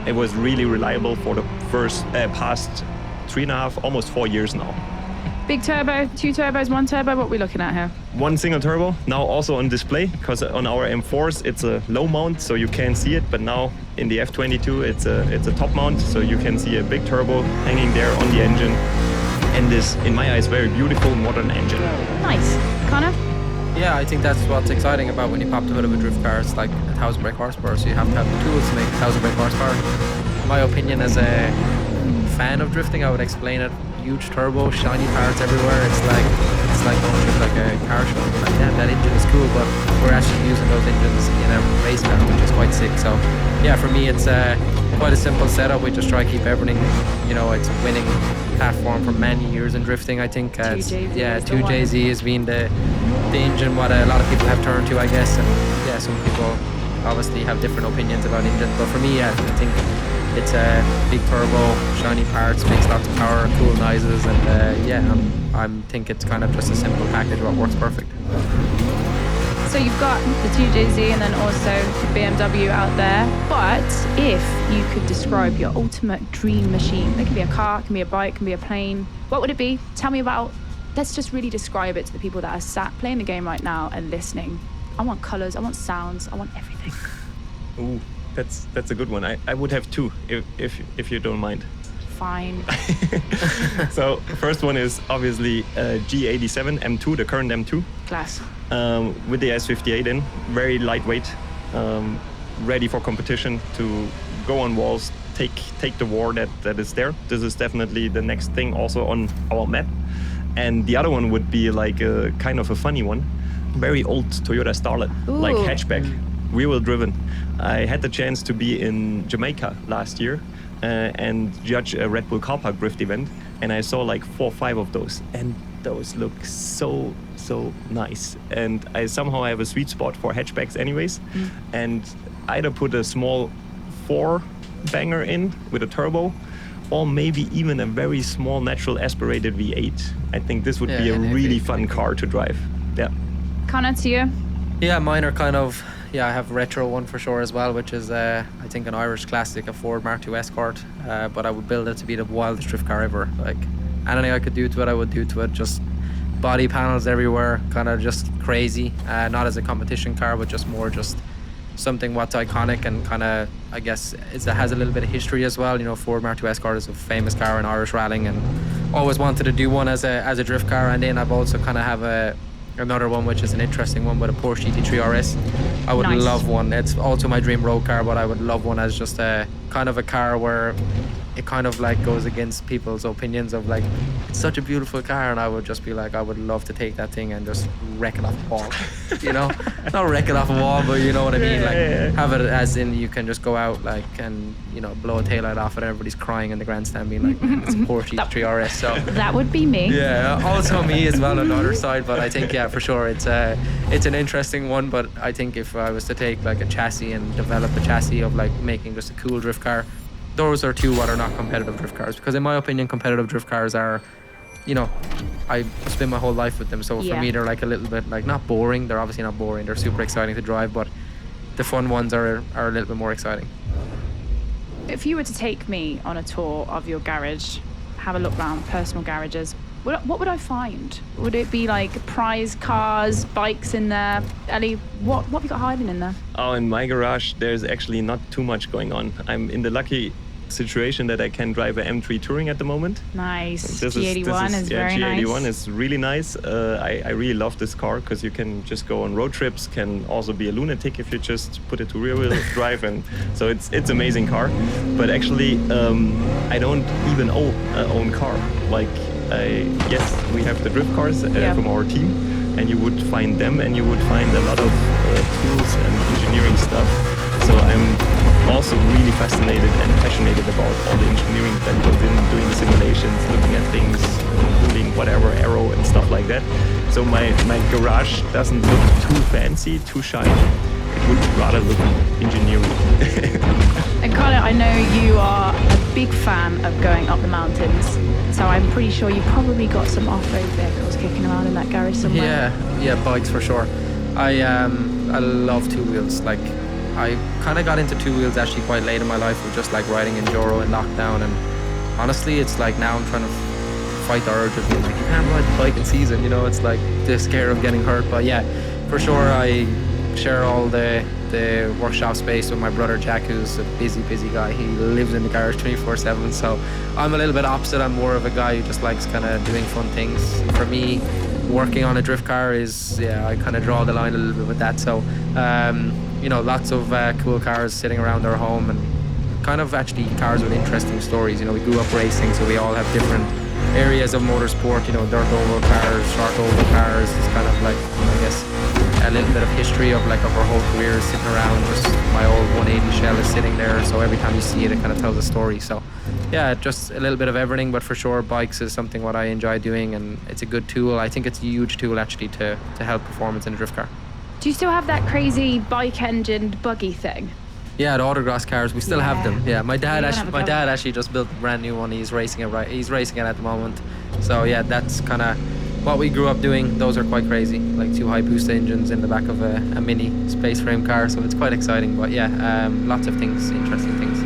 it was really reliable for the past 3.5, almost 4 years now. Big turbo, 2 turbos, 1 turbo, what are we looking at here? 1 single turbo, now also on display, because on our M4s it's a low mount, so you can't see it, but now in the F22 it's a top mount, so you can see a big turbo hanging there on the engine. And this, in my eyes, very beautiful modern engine. Nice. Connor? Yeah, I think that's what's exciting about when you pop the hood of a drift car. It's like 1,000 brake horsepower, so you have to have the tools to make 1,000 brake horsepower. In my opinion, as a fan of drifting, I would explain it. Huge turbo, shiny parts everywhere. It's like going through like a car show. Like, yeah, that engine is cool, but we're actually using those engines in a race car, which is quite sick. So yeah, for me, it's quite a simple setup. We just try to keep everything, it's a winning platform for many years in drifting. I think 2JZ has been the engine what a lot of people have turned to, I guess. And yeah, some people obviously have different opinions about engines, but for me, I think it's a big turbo, shiny parts, makes lots of power, cool noises, and I think it's kind of just a simple package what works perfect. So you've got the 2JZ and then also the BMW out there, but if you could describe your ultimate dream machine, it can be a car, it can be a bike, it can be a plane, what would it be? Tell me about, let's just really describe it to the people that are sat playing the game right now and listening. I want colors, I want sounds, I want everything. Ooh, that's a good one. I would have 2, if you don't mind. Fine. So first one is obviously G87 M2, the current M2. Class. With the S58 in, very lightweight, ready for competition to go on walls, take the war that is there. This is definitely the next thing also on our map. And the other one would be like a kind of a funny one, very old Toyota Starlet, like hatchback, rear-wheel driven. I had the chance to be in Jamaica last year and judge a Red Bull car park drift event, and I saw like 4 or 5 of those, and those look so nice. And I somehow have a sweet spot for hatchbacks anyways, and either put a small 4-banger in with a turbo, or maybe even a very small natural aspirated V8. I think this would be a really fun car to drive. Yeah. Connor, to you? Yeah, mine are kind of, I have a retro one for sure as well, which is I think an Irish classic, a Ford Mark II Escort, but I would build it to be the wildest drift car ever. Like, anything I could do to it, I would do to it. Just body panels everywhere, kind of just crazy. Not as a competition car, but just more just something what's iconic and kind of, I guess, it has a little bit of history as well. Ford Mark II Escort is a famous car in Irish rallying, and always wanted to do one as a drift car. And then I've also kind of have another one, which is an interesting one, with a Porsche GT3 RS. I would love one. It's also my dream road car, but I would love one as just a kind of a car where it kind of like goes against people's opinions of like, it's such a beautiful car, and I would just be like, I would love to take that thing and just wreck it off a wall. Not wreck it off a wall, but you know what I mean, have it as in you can just go out like and blow a taillight off it, and everybody's crying in the grandstand being like, it's a Porsche GT3 RS. So that would be me. Yeah, also me as well on the other side, but I think for sure it's an interesting one. But I think if I was to take like a chassis and develop a chassis of like making just a cool drift car, those are 2 what are not competitive drift cars, because in my opinion competitive drift cars are, I spend my whole life with them, so for me they're like a little bit like not boring. They're obviously not boring, they're super exciting to drive, but the fun ones are a little bit more exciting. If you were to take me on a tour of your garage, have a look around personal garages, what would I find? Would it be like prize cars, bikes in there? Ellie, what have you got hiding in there? Oh, in my garage there's actually not too much going on. I'm in the lucky situation that I can drive a M3 Touring at the moment. Nice. This G81 is very nice. G81 is really nice. I really love this car because you can just go on road trips, can also be a lunatic if you just put it to rear wheel drive, and so it's amazing car. But actually I don't even own car. Like yes, we have the drift cars from our team, and you would find them, and you would find a lot of tools and engineering stuff. So I'm also really fascinated and passionate about all the engineering that goes in doing the simulations, looking at things, including whatever aero and stuff like that. So my garage doesn't look too fancy, too shiny. It would rather look engineering. And Connor, I know you are a big fan of going up the mountains, so I'm pretty sure you probably got some off-road vehicles kicking around in that garage somewhere. Yeah, bikes for sure. I love two wheels. Like, I kind of got into two wheels actually quite late in my life with just like riding enduro in lockdown, and honestly, it's like now I'm trying to fight the urge of being like, you can't ride the bike in season, you know, it's like the scare of getting hurt. But yeah, for sure, I share all the workshop space with my brother Jack, who's a busy guy. He lives in the garage 24/7, so I'm a little bit opposite. I'm more of a guy who just likes kind of doing fun things. For me, working on a drift car is, I kind of draw the line a little bit with that. So you know, lots of cool cars sitting around our home, and kind of actually cars with interesting stories. You know, we grew up racing, so we all have different areas of motorsport. You know, dirt oval cars, short oval cars. It's kind of like, I guess, a little bit of history of like of our whole career sitting around. Just my old 180 shell is sitting there, so every time you see it, it kind of tells a story. So yeah, just a little bit of everything, but for sure bikes is something what I enjoy doing, and it's a good tool. I think it's a huge tool actually to help performance in a drift car. Do you still have that crazy bike engined buggy thing? Yeah, the autocross cars, we still have them. Yeah, my dad Yeah, actually just built a brand new one. He's racing it He's racing it at the moment. So yeah, that's kind of what we grew up doing. Those are quite crazy, like 2 high boost engines in the back of a mini space frame car. So it's quite exciting. But yeah, lots of things, interesting things.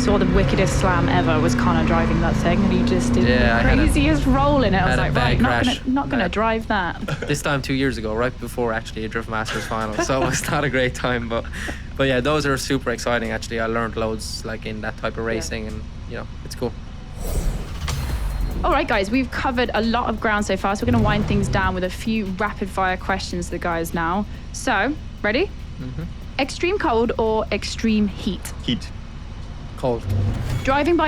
Saw the wickedest slam ever was Connor driving that thing, and he just did the craziest roll in it. I was like, right, not gonna drive that. This time 2 years ago, right before actually a Drift Masters final, so it's not a great time, but yeah, those are super exciting actually. I learned loads like in that type of racing, and you know, it's cool. All right, guys, we've covered a lot of ground so far, so we're going to wind things down with a few rapid-fire questions to the guys now. So, ready? Mm-hmm. Extreme cold or extreme heat? Heat. Cold. Driving by